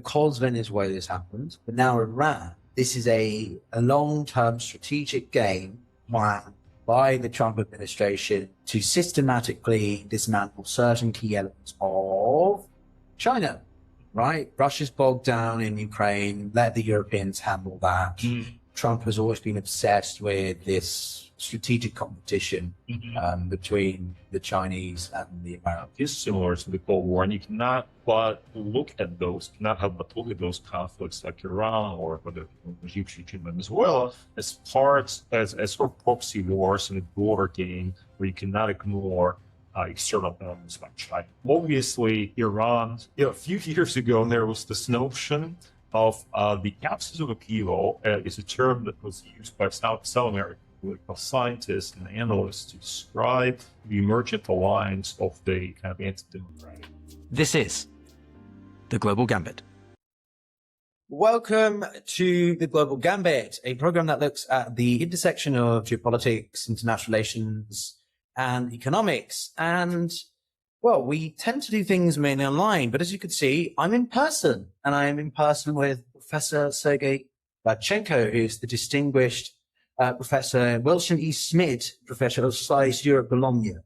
because Venezuela has happened, but now Iran, this is a long-term strategic game planned by the Trump administration to systematically dismantle certain key elements of China, right? Russia's bogged down in Ukraine, let the Europeans handle that. Trump has always been obsessed with this strategic competition between the Chinese and the Americans. It's similar to the Cold War, and you cannot but look at those, conflicts like Iran or the regime in Venezuela as sort of proxy wars in a broader game where you cannot ignore external elements like China. Obviously, Iran, a few years ago, there was this notion of the absence of upheaval is a term that was used by South American political scientists and analysts to describe the emergent alliance of the kind of anti-democratic. This is The Global Gambit. Welcome to The Global Gambit, a program that looks at the intersection of geopolitics, international relations, and economics. And, well, we tend to do things mainly online, but as you can see, I'm in person, and I am in person with Professor Sergey Radchenko, who's the distinguished Professor Wilson E. Smith, Professor of SAIS Europe Bologna,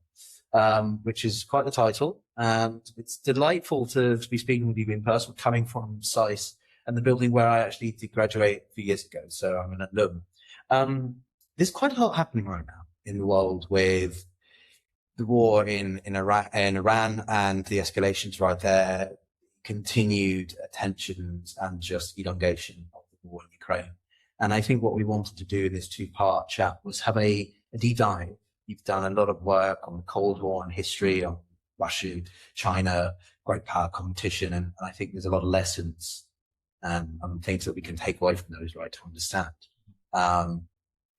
which is quite the title. And it's delightful to be speaking with you in person, coming from SAIS and the building where I actually did graduate a few years ago. So I'm an alum. There's quite a lot happening right now in the world with the war in Iran and the escalations right there, continued tensions and just elongation of the war in Ukraine. And I think what we wanted to do in this two-part chat was have a deep dive. You've done a lot of work on the Cold War and history, on Russia, China, great power competition, and I think there's a lot of lessons and things that we can take away from those, right, to understand. I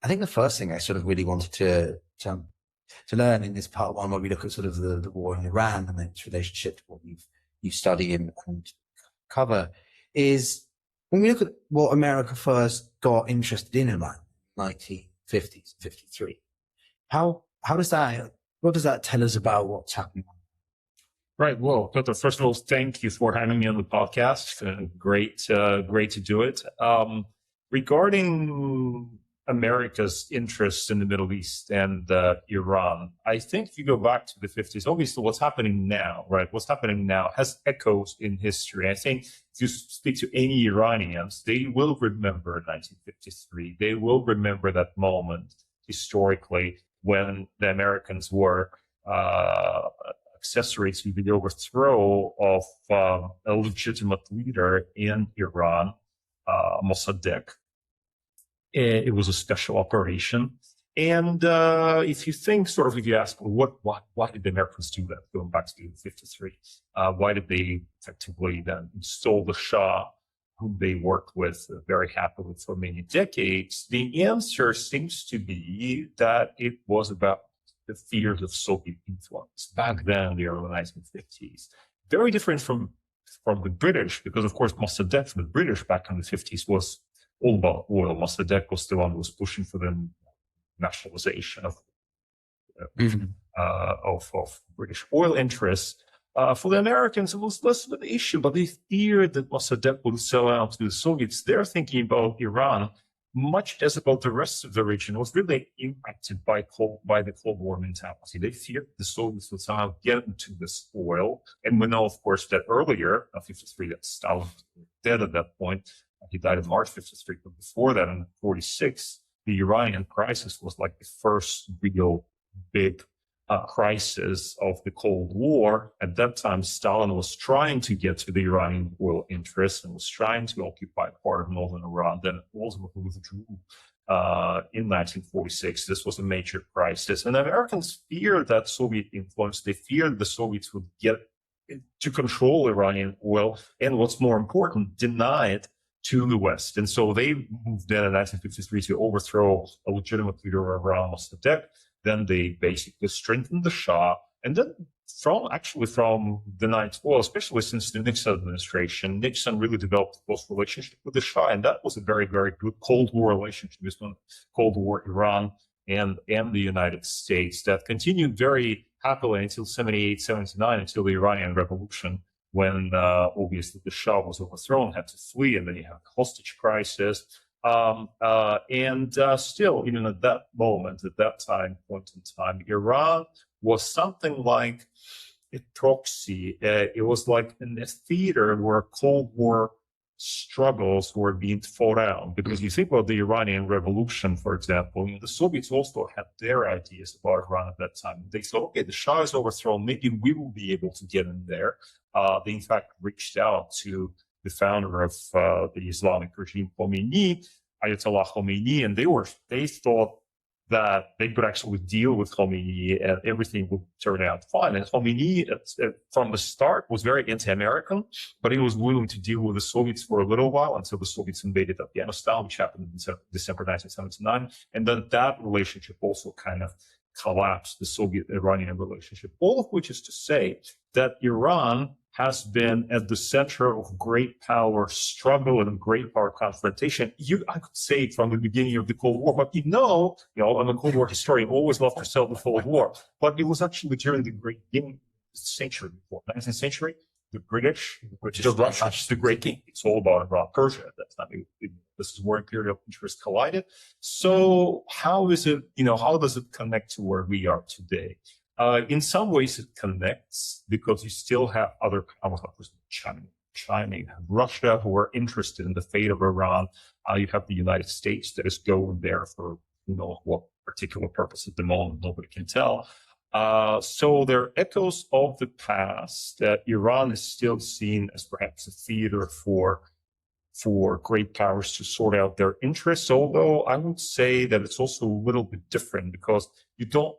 think the first thing I sort of really wanted to learn in this part one, where we look at sort of the war in Iran and its relationship to what you study and cover, is when we look at what America first got interested in Iran, 1950s, 53. What does that tell us about what's happening? Right. Well, Piotr, first of all, thank you for having me on the podcast. Great to do it. Regarding America's interest in the Middle East and Iran, I think if you go back to the 50s, obviously what's happening now, right? What's happening now has echoes in history. I think if you speak to any Iranians, they will remember 1953. They will remember that moment historically when the Americans were accessory to the overthrow of a legitimate leader in Iran, Mossadegh. It was a special operation. And if you ask, why did the Americans do that, going back to 53? Why did they effectively then install the Shah, whom they worked with very happily for many decades? The answer seems to be that it was about the fears of Soviet influence back then in the early 1950s. Very different from the British, because of course Mossadegh, the British back in the 50s, was all about oil. Mossadegh was the one who was pushing for the nationalization of British oil interests. For the Americans, it was less of an issue, but they feared that Mossadegh would sell out to the Soviets. They're thinking about Iran much as about the rest of the region. It was really impacted by the Cold War mentality. They feared the Soviets would somehow get into this oil. And we know, of course, that earlier, in 53, that Stalin was dead at that point. He died in March 53, but before that, in 46, the Iranian crisis was like the first real big crisis of the Cold War. At that time, Stalin was trying to get to the Iranian oil interests and was trying to occupy part of northern Iran. Then ultimately withdrew in 1946. This was a major crisis. And the Americans feared that Soviet influence. They feared the Soviets would get to control Iranian oil, and what's more important, deny it to the West. And so they moved in 1953 to overthrow a legitimate leader of Iran, Mossadegh. Then they basically strengthened the Shah. And then from the 90s, well, especially since the Nixon administration, Nixon really developed a close relationship with the Shah. And that was a very, very good Cold War relationship between Cold War Iran and the United States that continued very happily until 78, 79, until the Iranian Revolution when obviously the Shah was overthrown, had to flee, and then you have the hostage crisis. Still, even at that moment, at that point in time, Iran was something like a proxy. It was like in a theater where Cold War struggles were being fought out. Because you think about the Iranian Revolution, for example, the Soviets also had their ideas about Iran at that time. They thought, okay, the Shah is overthrown, maybe we will be able to get in there. They in fact reached out to the founder of the Islamic regime, Khomeini, Ayatollah Khomeini, and they thought that they could actually deal with Khomeini and everything would turn out fine. And Khomeini, from the start, was very anti-American, but he was willing to deal with the Soviets for a little while until the Soviets invaded Afghanistan, which happened in December 1979. And then that relationship also kind of collapsed, the Soviet-Iranian relationship. All of which is to say that Iran has been at the center of great power struggle and great power confrontation. I could say from the beginning of the Cold War, but I'm a Cold War historian, always love to sell the Cold War. But it was actually during the great beginning of the century before, 19th century, the British, the Russians, the Great King. It's all about Iran, Persia at that time. This is where imperial interests collided. So how does it connect to where we are today? In some ways, it connects because you still have other powers, like China, you have Russia, who are interested in the fate of Iran. You have the United States that is going there for, what particular purpose at the moment, nobody can tell. So there are echoes of the past that Iran is still seen as perhaps a theater for great powers to sort out their interests, although I would say that it's also a little bit different because the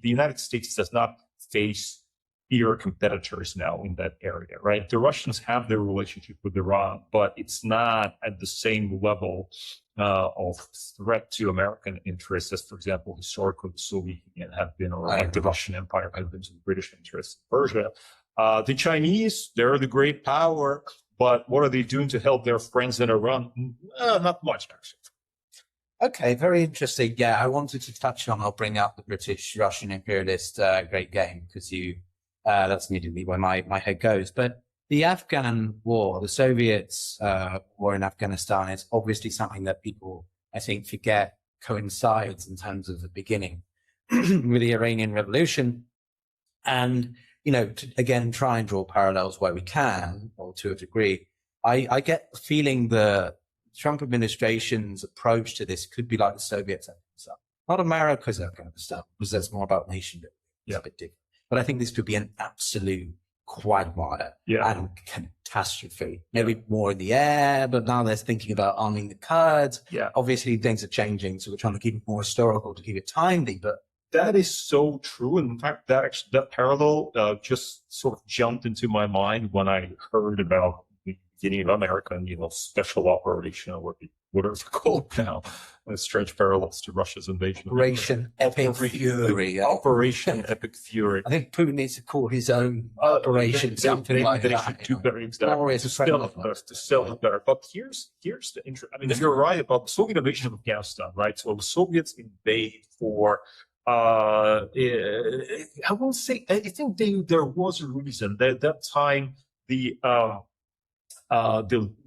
United States does not face peer competitors now in that area, right? The Russians have their relationship with Iran, but it's not at the same level of threat to American interests as, for example, historically the Soviet Union have been, or like the Russian Empire have been to the British interests in Persia. The Chinese, they're the great power, but what are they doing to help their friends in Iran? Not much, actually. Okay, very interesting. Yeah, I wanted to touch on, I'll bring up the British-Russian imperialist great game, because that's immediately where my head goes. But the Afghan war, the Soviets' war in Afghanistan, is obviously something that people, I think, forget coincides in terms of the beginning with the Iranian Revolution. And, again, try and draw parallels where we can, or to a degree. I get the feeling the Trump administration's approach to this could be like the Soviets' Afghanistan. Not America's Afghanistan, because that's more about nation building. It's a bit different. But I think this could be an absolute quagmire and catastrophe. Maybe more in the air, but now they're thinking about arming the Kurds. Yeah. Obviously, things are changing, so we're trying to keep it more historical to keep it timely. But that is so true. And in fact, that parallel just sort of jumped into my mind when I heard about the beginning of American, special operation, or whatever it's called now. Strange parallels to Russia's invasion. Operation Epic Fury. Operation Epic Fury. I think Putin needs to call his own operation something like that. They should do better, exactly. To sell it better. But here's the interest. I mean, if you're right about the Soviet invasion of Afghanistan, right? So the Soviets invade for I won't say. I think there was a reason that at that time the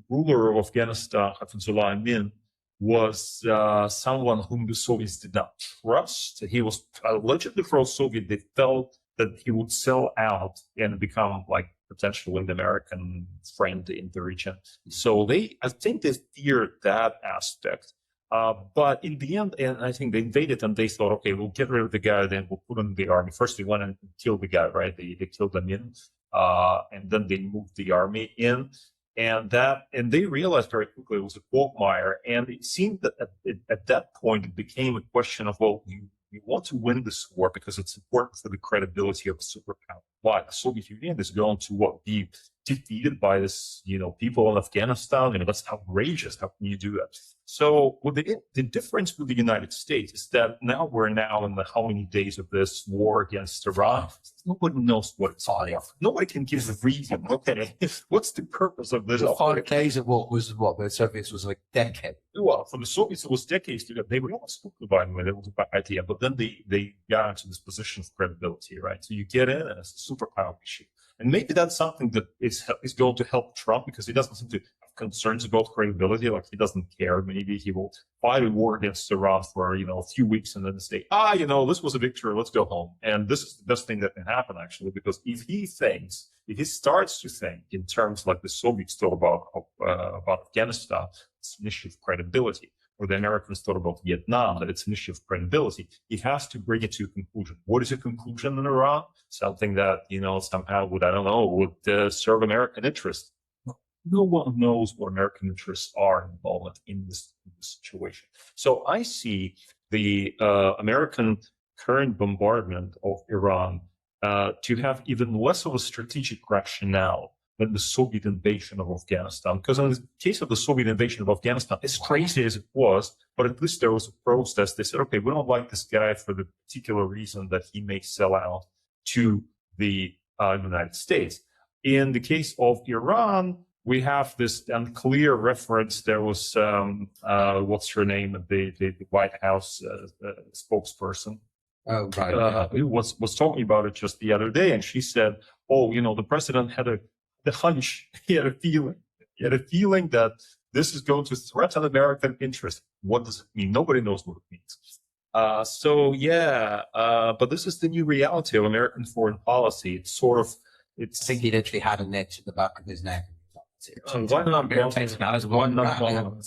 ruler of Afghanistan, Hafizullah Amin, was someone whom the Soviets did not trust. He was allegedly pro-Soviet. They felt that he would sell out and become like potentially an American friend in the region. So I think they feared that aspect. But in the end, and I think they invaded and they thought, okay, we'll get rid of the guy, then we'll put him in the army. First, they went and killed the guy, right? They killed him in, and then they moved the army in. And they realized very quickly it was a quagmire. And it seemed that at that point, it became a question of, well, you want to win this war because it's important for the credibility of a superpower. Why? The Soviet Union is going to be defeated by this, people in Afghanistan. That's outrageous. How can you do that? So the difference with the United States is that we're in the how many days of this war against Iran? Nobody knows what it's all about. Nobody can give a reason. Okay, what's the purpose of this? 5 days of what the Soviets was like decade. Well, for the Soviets, it was decades. They were almost spoken about it. It was a bad idea, but then they got into this position of credibility, right? So you get in, and it's a superpower issue. And maybe that's something that is going to help Trump, because he doesn't seem to have concerns about credibility. Like, he doesn't care. Maybe he will fight a war against Iran for, a few weeks and then say, this was a victory, let's go home. And this is the best thing that can happen, actually, because if he starts to think in terms like the Soviets thought about Afghanistan, it's an issue of credibility, or the Americans thought about Vietnam, that it's an issue of credibility, he has to bring it to a conclusion. What is a conclusion in Iran? Something that, somehow would serve American interests. No one knows what American interests are involved in this situation. So I see the American current bombardment of Iran to have even less of a strategic rationale than the Soviet invasion of Afghanistan. Because in the case of the Soviet invasion of Afghanistan, as crazy as it was, but at least there was a protest. They said, okay, we don't like this guy for the particular reason that he may sell out to the United States. In the case of Iran, we have this unclear reference. There was, what's her name, the White House spokesperson. Oh, right. Who was talking about it just the other day, and she said, the president had the hunch, he had a feeling that this is going to threaten American interest. What does it mean? Nobody knows what it means. But this is the new reality of American foreign policy. I think he literally had a niche at the back of his neck. Why not? I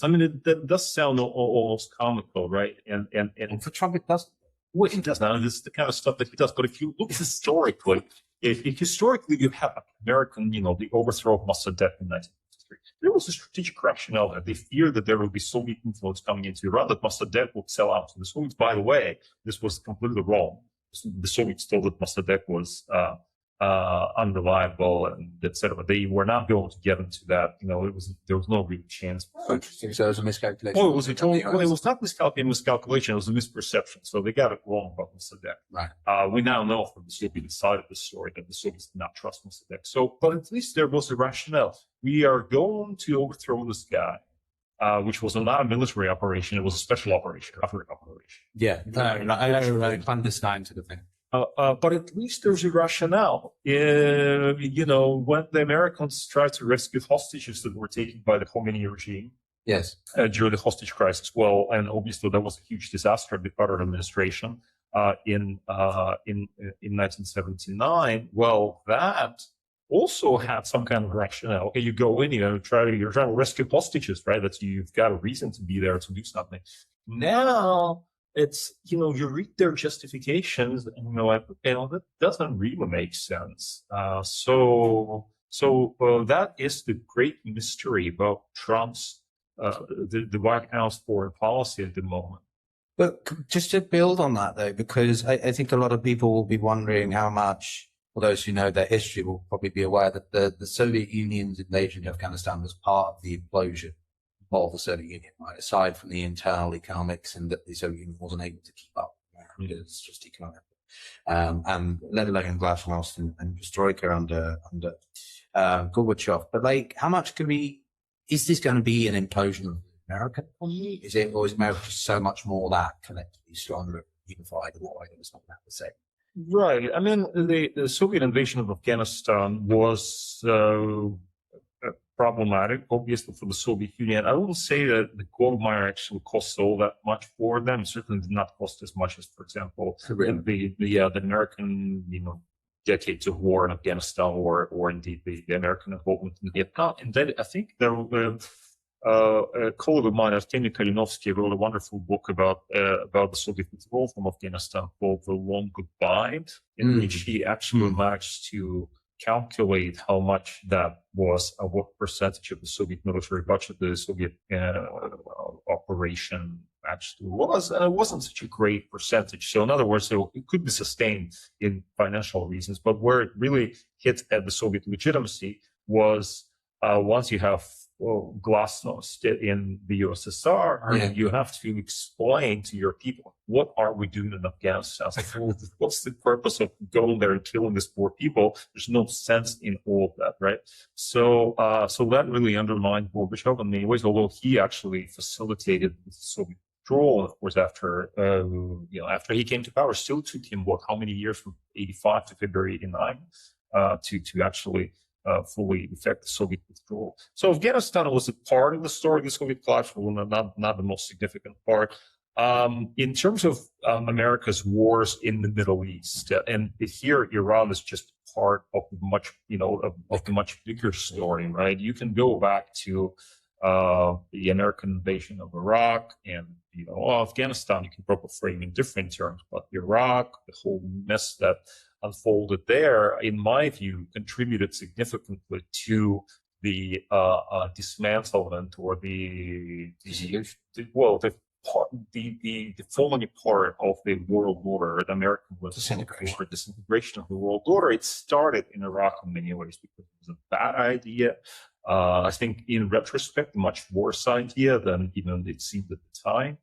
mean, it does sound almost comical, right? And for Trump, it doesn't. Well, he does not. This is the kind of stuff that he does. But if you look historically, if historically you have American, the overthrow of Mossadegh in 1953, there was a strategic rationale there. They feared that there would be Soviet influence coming into Iran, that Mossadegh would sell out to the Soviets. By the way, this was completely wrong. The Soviets thought that Mossadegh was unreliable and etc. They were not going to get into that. There was no real chance. Interesting. So it was a miscalculation. It was not miscalculation. It was a misperception. So they got it wrong about Mossadegh. Right. We now know from the Soviet side of the story that the Soviets did not trust Mossadegh. So, but at least there was a rationale. We are going to overthrow this guy, which was not a military operation. It was a special operation, Yeah. I understand to the thing. But at least there's a rationale. When the Americans tried to rescue hostages that were taken by the Khomeini regime, yes, during the hostage crisis, and obviously that was a huge disaster of the Carter administration in 1979. Well, that also had some kind of rationale. Okay, you go in, you're trying to rescue hostages, right? You've got a reason to be there to do something. Now, it's, you read their justifications and that doesn't really make sense. So that is the great mystery about Trump's, the White House foreign policy at the moment. But just to build on that though, because I think a lot of people will be wondering how much, for those who know their history will probably be aware that the Soviet Union's invasion of Afghanistan was part of the implosion of the Soviet Union, right? Aside from the internal economics and that the Soviet Union wasn't able to keep up with America, it's just economic. And let alone Glasnost and Perestroika under Gorbachev. But how much is this going to be an implosion of the American economy? Or is America just so much more that collectively stronger, unified, and why it's not that the same? Right. I mean, the Soviet invasion of Afghanistan was problematic, obviously, for the Soviet Union. I wouldn't say that the gold mine actually cost all that much for them. It certainly did not cost as much as, for example, the American, decades of war in Afghanistan, or indeed the American involvement in Vietnam. And then I think there a colleague of mine, Evgeny Kalinovsky, wrote a wonderful book about the Soviet withdrawal from Afghanistan called The Long Goodbye, in which he actually managed to calculate how much that was, what percentage of the Soviet military budget the Soviet operation actually was, and it wasn't such a great percentage. So in other words, it could be sustained in financial reasons, but where it really hit at the Soviet legitimacy was once you have glasnost in the USSR, you have to explain to your people, what are we doing in Afghanistan? What's the purpose of going there and killing these poor people? There's no sense in all of that, right? So that really undermined Gorbachev in many ways, although he actually facilitated the Soviet withdrawal. Of course, after he came to power, still took him how many years, from 85 to February 89. to actually fully effect the Soviet withdrawal. So Afghanistan was a part of the story of the Soviet collapse, but not the most significant part. In terms of America's wars in the Middle East, and here Iran is just part of the much, of the much bigger story, right? You can go back to the American invasion of Iraq and, Afghanistan. You can probably frame in different terms, but Iraq, the whole mess that unfolded there, in my view, contributed significantly to the dismantlement or the falling apart of the world order, the American disintegration of the world order. It started in Iraq in many ways because it was a bad idea. I think in retrospect, a much worse idea than even it seemed at the time.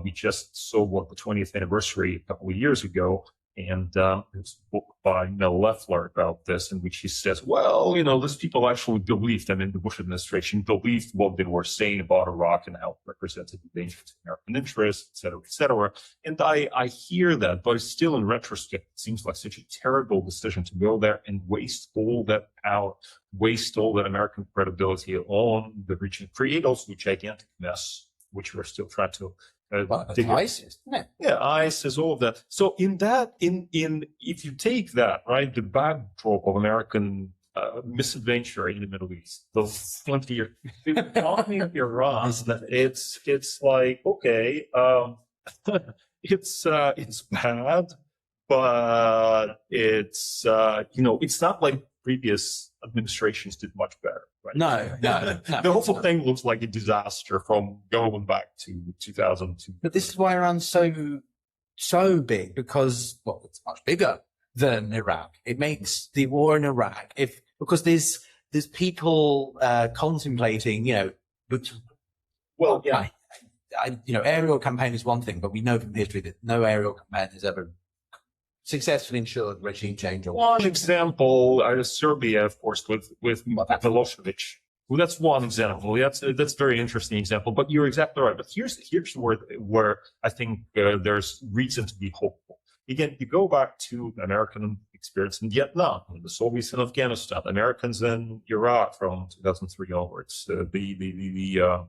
We just saw the 20th anniversary a couple of years ago, and there's a book by Mel Leffler about this, in which he says, well, these people actually believed, the Bush administration believed what they were saying about Iraq and how it represented the danger to American interests, et cetera, et cetera. And I hear that, but still in retrospect, it seems like such a terrible decision to go there and waste all that power, waste all that American credibility on the region, create also a gigantic mess, which we're still trying to ISIS, isn't it? Yeah, ISIS, all of that. So if you take that, right, the backdrop of American misadventure in the Middle East, those 20 years, the economy of Iran, it's like, okay, it's bad, but it's not like previous administrations did much better, right? No. The whole thing looks like a disaster from going back to 2002. But this is why Iran's so big, because, it's much bigger than Iraq. It makes the war in Iraq, because there's people contemplating, well, yeah. Aerial campaign is one thing, but we know from history that no aerial campaign has ever successfully ensured regime change. One example, Serbia, of course, with Milosevic. Well, that's one example. That's a very interesting example. But you're exactly right. But here's where I think there's reason to be hopeful. Again, you go back to American experience in Vietnam, the Soviets in Afghanistan, Americans in Iraq from 2003 onwards, the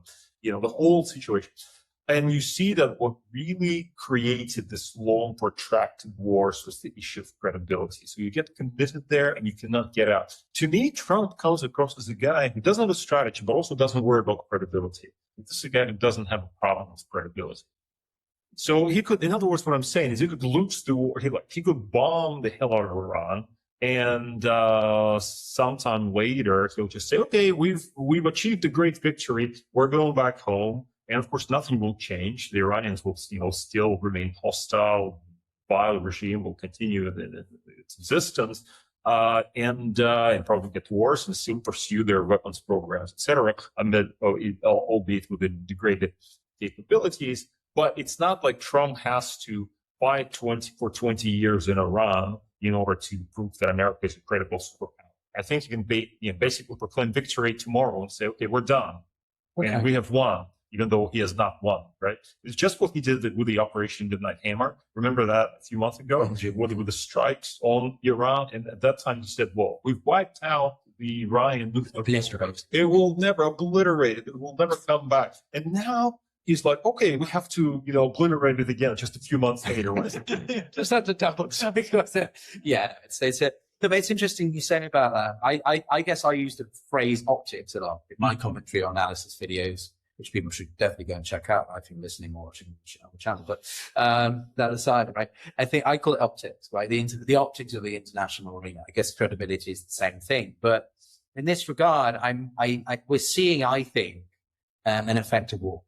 whole situation. And you see that what really created this long, protracted wars was the issue of credibility. So you get committed there and you cannot get out. To me, Trump comes across as a guy who doesn't have a strategy, but also doesn't worry about credibility. This is a guy who doesn't have a problem with credibility. So he could, in other words, what I'm saying is he could lose the war. He could bomb the hell out of Iran. And sometime later, he'll just say, okay, we've achieved a great victory. We're going back home. And of course, nothing will change. The Iranians will, still remain hostile. Vile regime will continue its existence, and probably get worse and still pursue their weapons programs, etc. Albeit with degraded capabilities. But it's not like Trump has to fight for 20 years in Iran in order to prove that America is a credible superpower. I think you can basically proclaim victory tomorrow and say, okay, we're done, and we have won. Even though he has not won, right? It's just what he did with the Operation Midnight Hammer. Remember that a few months ago? With the strikes on Iran. And at that time he said, well, we've wiped out the Iranian nuclear. It will never obliterate it. It will never come back. And now he's like, okay, we have to, obliterate it again just a few months later. Just have to double check. Yeah, it's interesting you say about that. I guess I use the phrase optics a lot in my commentary or analysis videos, which people should definitely go and check out if you're listening or watching the channel. But that aside, right, I think I call it optics, right? The optics of the international arena. I guess credibility is the same thing. But in this regard, we're seeing, I think, an effective war.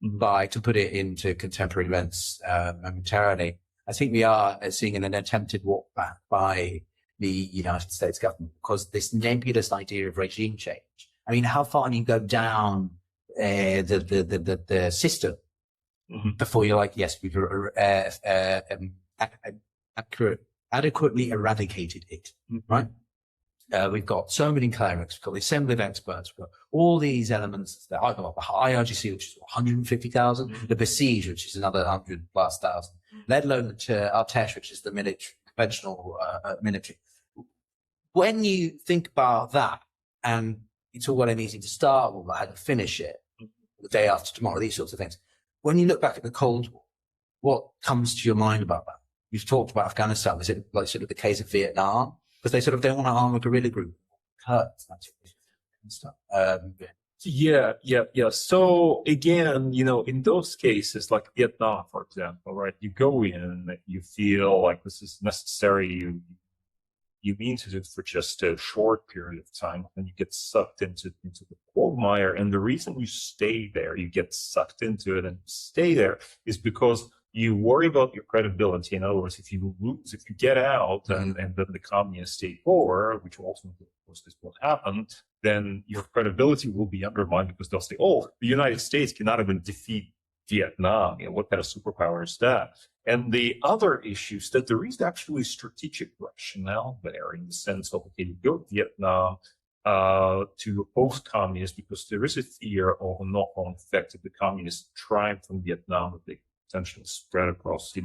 To put it into contemporary events momentarily, I think we are seeing an attempted walk back by the United States government, because this nebulous idea of regime change. I mean, how far can you go down the system before you're like, yes, we've adequately eradicated it, right? We've got so many clerics, we've got the assembly of experts, we've got all these elements that I've got the IRGC, which is 150,000, the besieged, which is another 100,000+, let alone the Artesh, which is the military, conventional military. when you think about that, and you talk about a meeting to start with, how to finish it, the day after tomorrow, these sorts of things. When you look back at the Cold War, what comes to your mind about that? You've talked about Afghanistan. Is it like sort of the case of Vietnam? Because they sort of don't want to arm a guerrilla group. Hurts, that sort of stuff. Yeah. So again, in those cases, like Vietnam, for example, right? You go in, you feel like this is necessary. You mean to do it for just a short period of time, and you get sucked into the quagmire. And the reason you stay there, you get sucked into it and stay there, is because you worry about your credibility. In other words, if you lose, if you get out, and then the communists take over, which ultimately, of course, is what happened, then your credibility will be undermined because they'll say, "Oh, the United States cannot even defeat Vietnam. What kind of superpower is that?" And the other issue is that there is actually strategic rationale there, in the sense of, okay, you go to Vietnam to oppose communists because there is a fear of a knock-on effect of the communist triumph from Vietnam that they potentially spread across,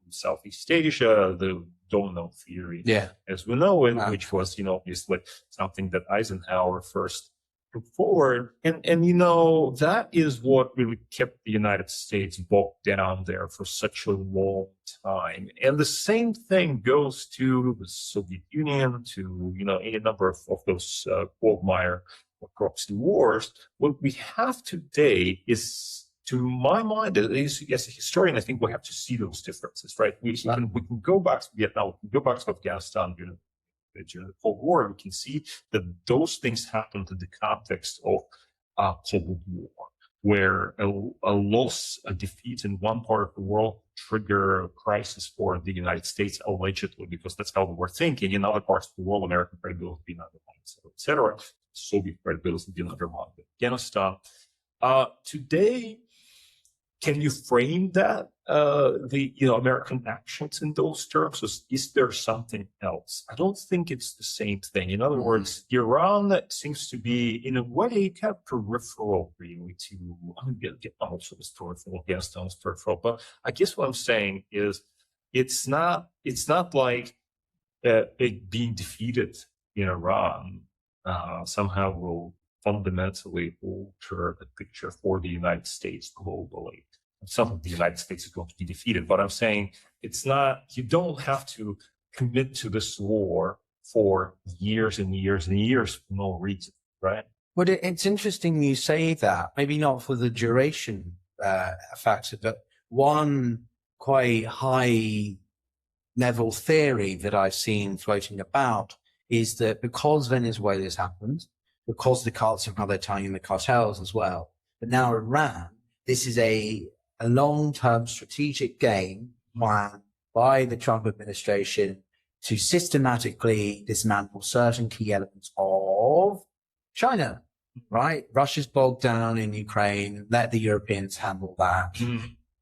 Southeast Asia, the domino theory, as we know it, which was, obviously something that Eisenhower first put forward. And that is what really kept the United States bogged down there for such a long time. And the same thing goes to the Soviet Union, to, any number of those quagmire or proxy wars. What we have today is, to my mind, at least as a historian, I think we have to see those differences, right? We can go back to Vietnam, we can go back to Afghanistan during the Cold War, and we can see that those things happened in the context of Cold War, where a loss, a defeat in one part of the world trigger a crisis for the United States, allegedly, because that's how they were thinking. In other parts of the world, American credibility being undermined, et cetera. Soviet credibility being undermined. Afghanistan. Today, can you frame that, the American actions in those terms? Is there something else? I don't think it's the same thing. In other words, Iran seems to be, in a way, kind of peripheral, really, to, I'm going to get also the story from Afghanistan is peripheral. But I guess what I'm saying is, it's not like being defeated in Iran somehow will fundamentally alter the picture for the United States globally. Some of the United States is going to be defeated, but I'm saying it's not, you don't have to commit to this war for years and years and years for no reason, right? Well, it's interesting you say that, maybe not for the duration factor, but one quite high level theory that I've seen floating about is that because Venezuela's happened, because the cartels, how they're tying the cartels as well, but now Iran, this is a long-term strategic game plan by the Trump administration to systematically dismantle certain key elements of China, right? Russia's bogged down in Ukraine. Let the Europeans handle that.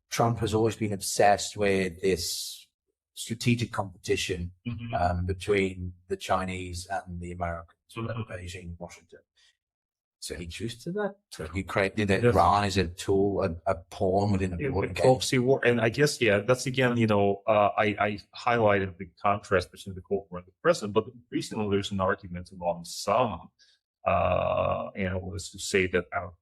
Trump has always been obsessed with this strategic competition between the Chinese and the Americans, Beijing, Washington. So he chooses to that. So Ukraine, Iran is a tool, a pawn within a broader game. Proxy war, and I guess that's again, I highlighted the contrast between the Cold War and the present, but recently there's an argument among some analysts who say that our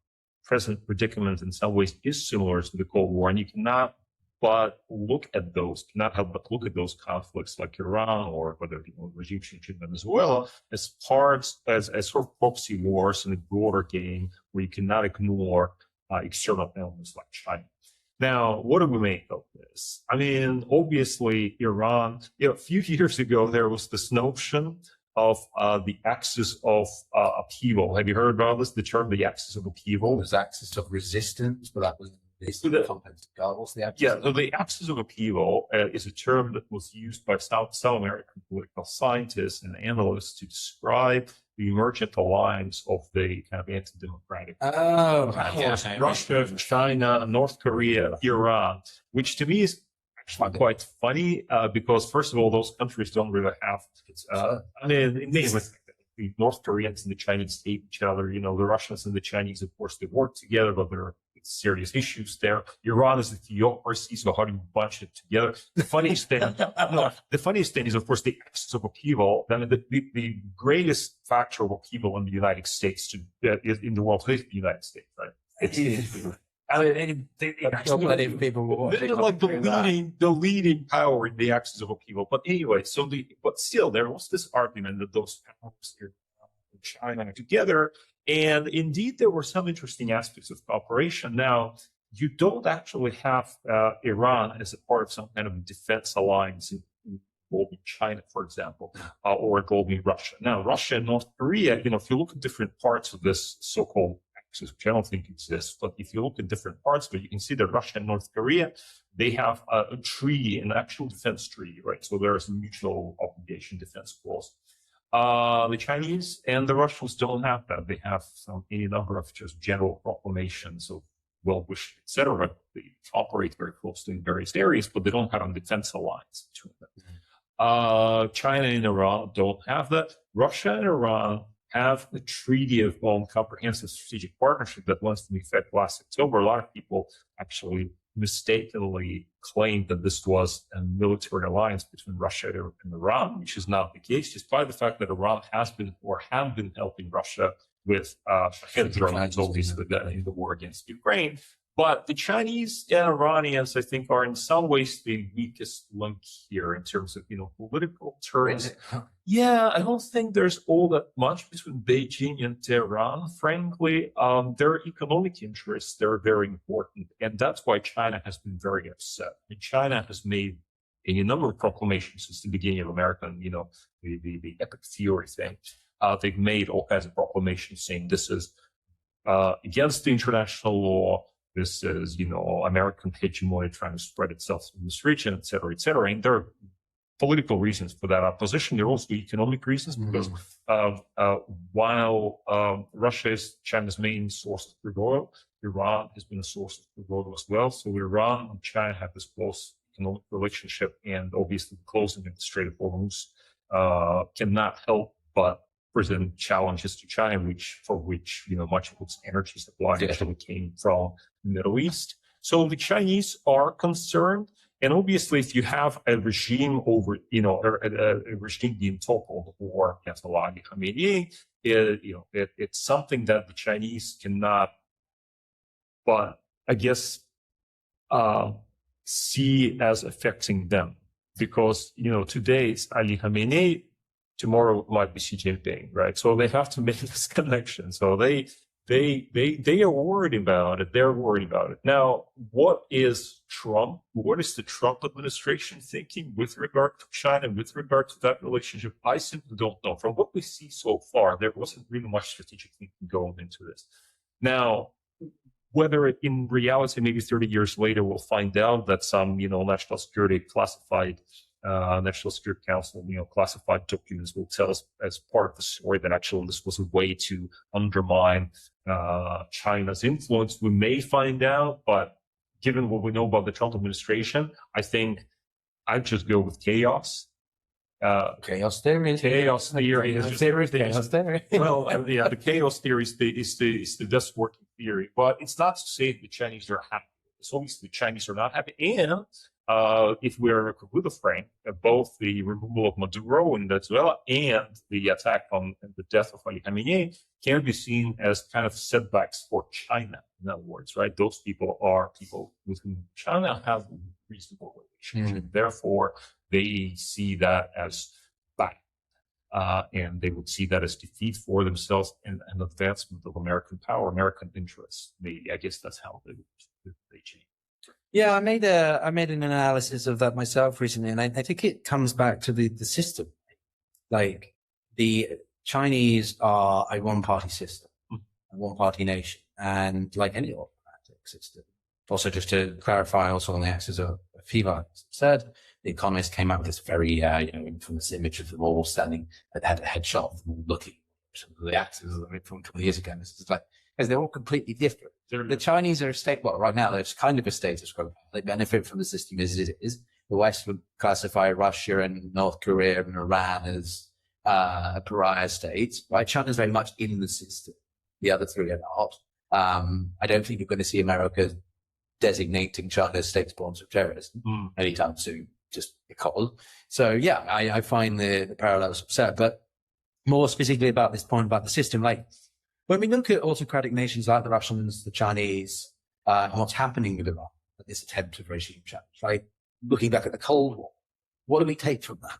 present predicament in some ways is similar to the Cold War, and you cannot but help but look at those conflicts like Iran or whether regime change in Venezuela as sort of proxy wars in a broader game where you cannot ignore external elements like China. Now, what do we make of this? I mean, obviously, Iran, a few years ago, there was this notion of the axis of upheaval. Have you heard about this? The term, the axis of upheaval? There's axis of resistance, but that was So the axis of upheaval is a term that was used by South American political scientists and analysts to describe the emergent alliance of the kind of anti-democratic Russia, China, North Korea, Iran, which to me is actually quite funny because, first of all, those countries don't really have, the North Koreans and the Chinese hate each other. The Russians and the Chinese, of course, they work together, but they're serious issues there. Iran is a theocracy, so how do you bunch it together? The funniest thing is, of course, the axis of upheaval. Then the greatest factor of upheaval in the United States, in the world, is the United States, right? The leading power in the axis of upheaval. But anyway, but still, there was this argument that those powers here, China together, and indeed there were some interesting aspects of cooperation. Now, you don't actually have Iran as a part of some kind of defense alliance involving China, for example, or involving Russia. Now, Russia and North Korea, if you look at different parts of this so-called axis, which I don't think exists, but if you look at different parts of it, you can see that Russia and North Korea, they have a treaty, an actual defense treaty, right? So there is a mutual obligation defense clause. The Chinese and the Russians don't have that. They have any number of just general proclamations of well-wish, etc. They operate very closely in various areas, but they don't have a defense alliance between them. China and Iran don't have that. Russia and Iran have a treaty of comprehensive strategic partnership that went into effect last October. A lot of people actually mistakenly claimed that this was a military alliance between Russia and Iran, which is not the case, despite the fact that Iran has been or have been helping Russia with drones, obviously, in the war against Ukraine. But the Chinese and Iranians, I think, are in some ways the weakest link here in terms of, political terms. Yeah, I don't think there's all that much between Beijing and Tehran. Frankly, their economic interests, they're very important. And that's why China has been very upset. And China has made a number of proclamations since the beginning of American, the epic theory thing. They've made all kinds of proclamations saying this is against the international law. This is, American hegemony trying to spread itself in this region, et cetera, et cetera. And there are political reasons for that opposition. There are also economic reasons because while Russia is China's main source of crude oil, Iran has been a source of crude oil as well. So Iran and China have this close economic relationship, and obviously closing of the Strait of Hormuz cannot help but present challenges to China, for which much of its energy supply actually came from the Middle East. So the Chinese are concerned, and obviously, if you have a regime a regime being toppled or against Ali Khamenei, it's something that the Chinese cannot, but I guess, see as affecting them, because today it's Ali Khamenei. Tomorrow might be Xi Jinping, right? So they have to make this connection. So they are worried about it. They're worried about it. Now, what is Trump? What is the Trump administration thinking with regard to China, with regard to that relationship? I simply don't know. From what we see so far, there wasn't really much strategic thinking going into this. Now, whether in reality, maybe 30 years later, we'll find out that some, national security classified National Security Council, classified documents will tell us as part of the story that actually this was a way to undermine China's influence. We may find out, but given what we know about the Trump administration, I think I'd just go with chaos. Chaos theory. Chaos theory is chaos theory. Well, the chaos theory is the best working theory, but it's not to say the Chinese are happy. It's obviously the Chinese are not happy, and if we're with a frame, both the removal of Maduro in Venezuela and the attack on the death of Ali Khamenei can be seen as kind of setbacks for China. In other words, right? Those people are people with whom China has a reasonable relationship. Mm-hmm. Therefore, they see that as bad. And they would see that as defeat for themselves and an advancement of American power, American interests. Maybe, I guess that's how they change. Yeah, I made an analysis of that myself recently, and I think it comes back to the system. Like, the Chinese are a one-party system, a one-party nation, and like any autocratic system. Also, just to clarify, also on the axis of fever, as I said, the Economist came out with this very, infamous image of them all standing that had a headshot of them all looking at the axis of them from 20 years ago. And it's like, because they're all completely different. The Chinese are a state, right now, they're kind of a status quo. They benefit from the system as it is. The West would classify Russia and North Korea and Iran as pariah states, right? China's very much in the system. The other three are not. I don't think you're going to see America designating China's state sponsor of terrorism anytime soon, just because. So yeah, I find the parallels absurd. But more specifically about this point about the system, like when we look at autocratic nations like the Russians, the Chinese, and what's happening with Iran, this attempt of regime change, like looking back at the Cold War, what do we take from that?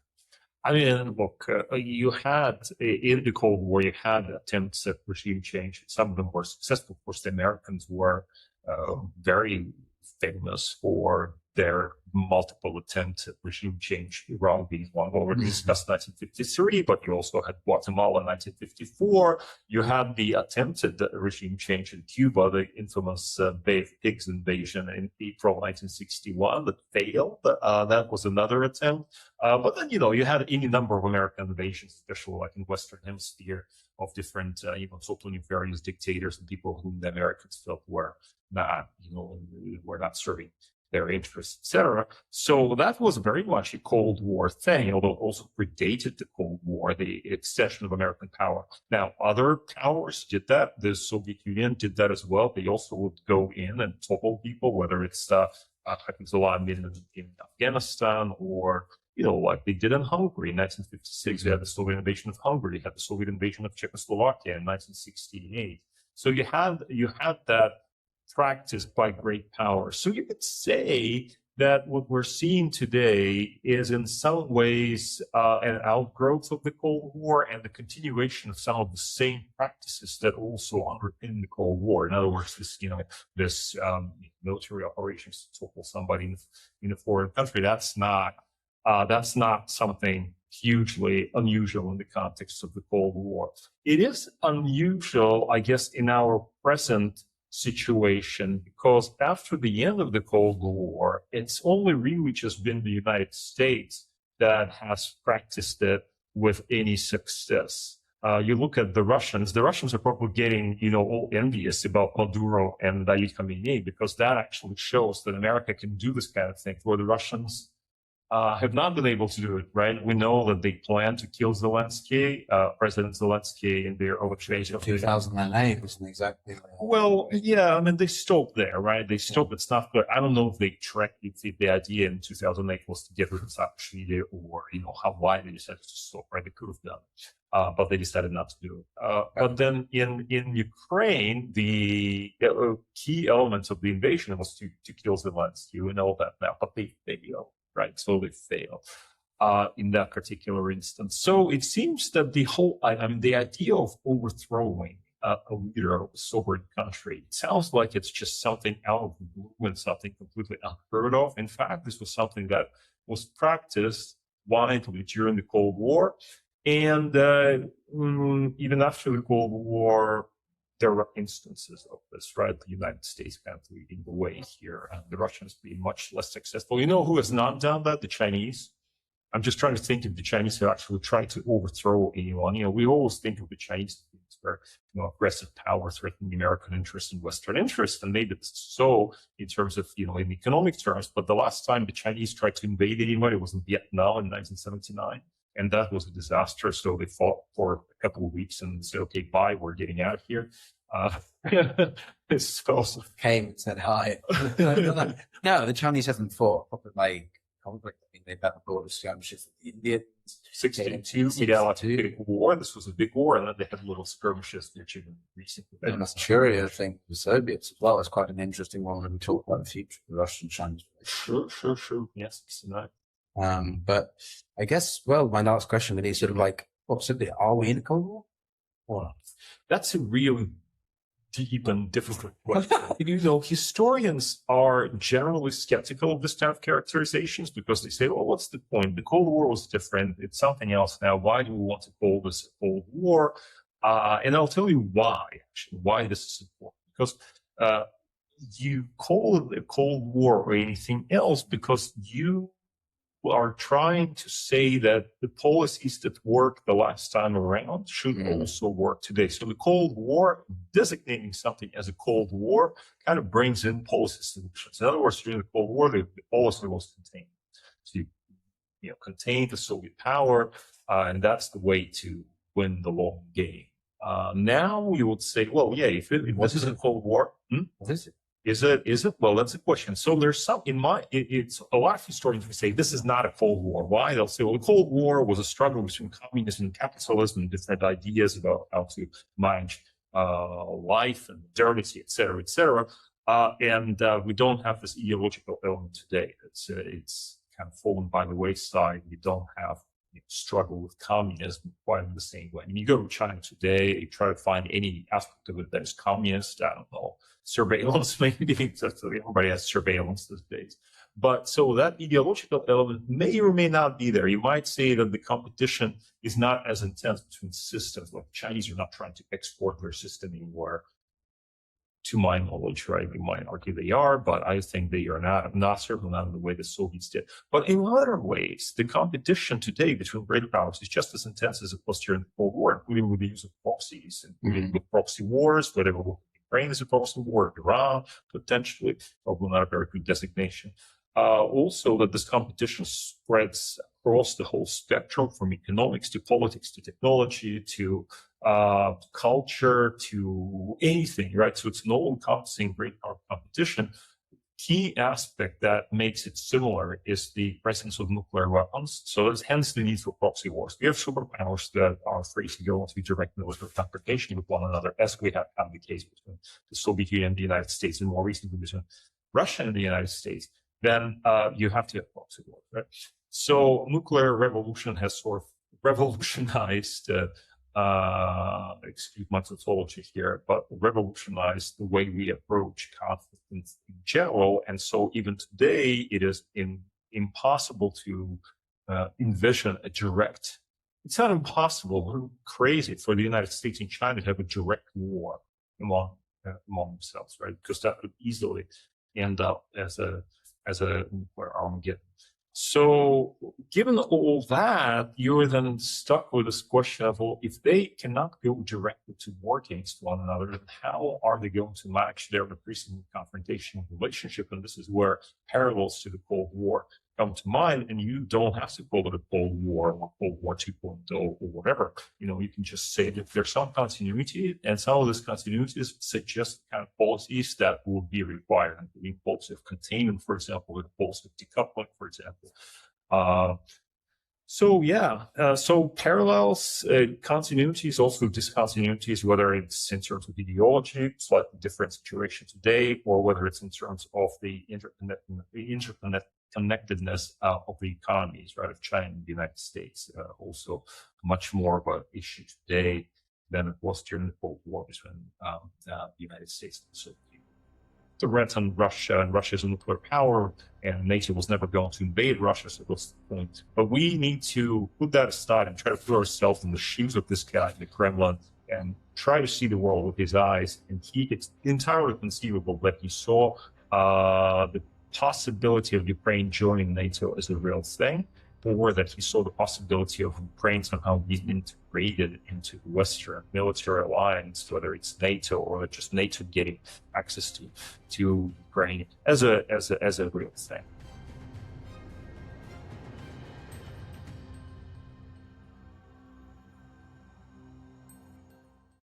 I mean, look, you had in the Cold War, you had attempts at regime change. Some of them were successful. Of course, the Americans were very famous for their multiple attempts at regime change. Iran being one, already discussed 1953, but you also had Guatemala in 1954. You had the attempt at the regime change in Cuba, the infamous Bay of Pigs invasion in April 1961 that failed. That was another attempt. But then, you had any number of American invasions, especially like in Western Hemisphere, of different, totally various dictators and people whom the Americans felt were not, were not serving their interests, etc. So that was very much a Cold War thing, although it also predated the Cold War, the extension of American power. Now, other powers did that. The Soviet Union did that as well. They also would go in and topple people, whether it's in Afghanistan or like they did in Hungary in 1956. They had the Soviet invasion of Hungary. They had the Soviet invasion of Czechoslovakia in 1968. So you had that practiced by great power. So you could say that what we're seeing today is in some ways an outgrowth of the Cold War and the continuation of some of the same practices that also underpin the Cold War. In other words, this military operations to topple somebody in a foreign country, that's not something hugely unusual in the context of the Cold War. It is unusual, I guess, in our present situation, because after the end of the Cold War, it's only really just been the United States that has practiced it with any success. You look at the Russians are probably getting, all envious about Maduro and Ali Khamenei, because that actually shows that America can do this kind of thing, where the Russians have not been able to do it, right? We know that they plan to kill Zelensky, President Zelensky, in their overthrow. 2008 wasn't exactly. Well, yeah, I mean, they stopped there, right? They stopped at stuff, but I don't know if they tracked if the idea in 2008 was to get rid of Saakashvili or, why they decided to stop, right? They could have done it, but they decided not to do it. But then in Ukraine, the key elements of the invasion was to kill Zelensky. We know that now, but they failed. Right, so they fail in that particular instance. So it seems that the idea of overthrowing a leader of a sovereign country, it sounds like it's just something out of the blue and something completely unheard of. In fact, this was something that was practiced widely during the Cold War, and even after the Cold War, there were instances of this, right? The United States kind of leading the way here, and the Russians being much less successful. You know who has not done that? The Chinese. I'm just trying to think if the Chinese have actually tried to overthrow anyone. We always think of the Chinese as where, aggressive power threatening American interests and Western interests, and maybe so in terms of, in economic terms. But the last time the Chinese tried to invade anybody was in Vietnam in 1979. And that was a disaster. So they fought for a couple of weeks and said, okay, bye, we're getting out of here. So Came and said hi. No, the Chinese haven't fought proper conflict. I mean, they've had border skirmishes with the Indians. 62, like a big war. This was a big war, and then they had little skirmishes in recent events. Manchuria, I think, the Soviets as well. It's quite an interesting one when we talk about the future of the Russian-Chinese. Sure. Yes, tonight. But I guess, my last question is sort of are we in a Cold War? Or that's a really deep and difficult question. Historians are generally skeptical of this kind of characterizations because they say, well, what's the point? The Cold War was different. It's something else now. Why do we want to call this a Cold War? And I'll tell you why this is important. Because you call it a Cold War or anything else because you are trying to say that the policies that worked the last time around should also work today. So the Cold War, designating something as a Cold War, kind of brings in policy solutions. In other words, during the Cold War, the policy was contained. So you contain the Soviet power, and that's the way to win the long game. Now you would say, well, yeah, if this is a Cold War, What is it? is it? Well, that's a question. So there's some it's a lot of historians will say this is not a Cold War. Why? They'll say, well, the Cold War was a struggle between communism and capitalism and different ideas about how to manage life and modernity, et cetera, et cetera. And we don't have this ideological element today. It's kind of fallen by the wayside. We don't have struggle with communism quite in the same way. I mean, you go to China today, you try to find any aspect of it that is communist. I don't know, surveillance maybe. Everybody has surveillance these days. But so that ideological element may or may not be there. You might say that the competition is not as intense between systems. Like Chinese are not trying to export their system anywhere. To my knowledge, right? We might argue they are, but I think they are not certainly not in the way the Soviets did. But in other ways, the competition today between great powers is just as intense as it was during the Cold War, including with the use of proxies, including with proxy wars, whatever Ukraine is a proxy war, Iran, potentially, probably not a very good designation. Also, that this competition spreads across the whole spectrum from economics to politics to technology to culture to anything, right? So it's an all-encompassing great power competition. Key aspect that makes it similar is the presence of nuclear weapons. So there's hence the need for proxy wars. We have superpowers that are free to go into direct military confrontation with one another, as we have had the case between the Soviet Union and the United States, and more recently between Russia and the United States. Then you have to have proxy wars, right? So nuclear revolution has sort of revolutionized excuse my tautology here, but revolutionized the way we approach conflict in general. And so even today, it is impossible to envision a direct, it's not impossible, we're crazy for the United States and China to have a direct war among themselves, right? Because that would easily end up as a nuclear Armageddon. So given all that, you're then stuck with this question of, well, if they cannot go directly to war against one another, then how are they going to manage their increasing confrontational relationship? And this is where parallels to the Cold War come to mind, and you don't have to call it a Cold War or Cold War 2.0 or whatever. You can just say that there's some continuity, and some of these continuities suggest kind of policies that will be required, including policy of containment, for example, and policy of decoupling, for example. So parallels, continuities, also discontinuities, whether it's in terms of ideology, slightly different situation today, or whether it's in terms of the interconnectedness of the economies, right, of China and the United States, also much more of an issue today than it was during the Cold War between the United States and the Soviet Union. Threat on Russia and Russia's nuclear power, and NATO was never going to invade Russia, so that's the point. But we need to put that aside and try to put ourselves in the shoes of this guy in the Kremlin and try to see the world with his eyes. And it's entirely conceivable that he saw the possibility of Ukraine joining NATO as a real thing, or that he saw the possibility of Ukraine somehow being integrated into the Western military alliance, whether it's NATO or just NATO getting access to Ukraine as a real thing.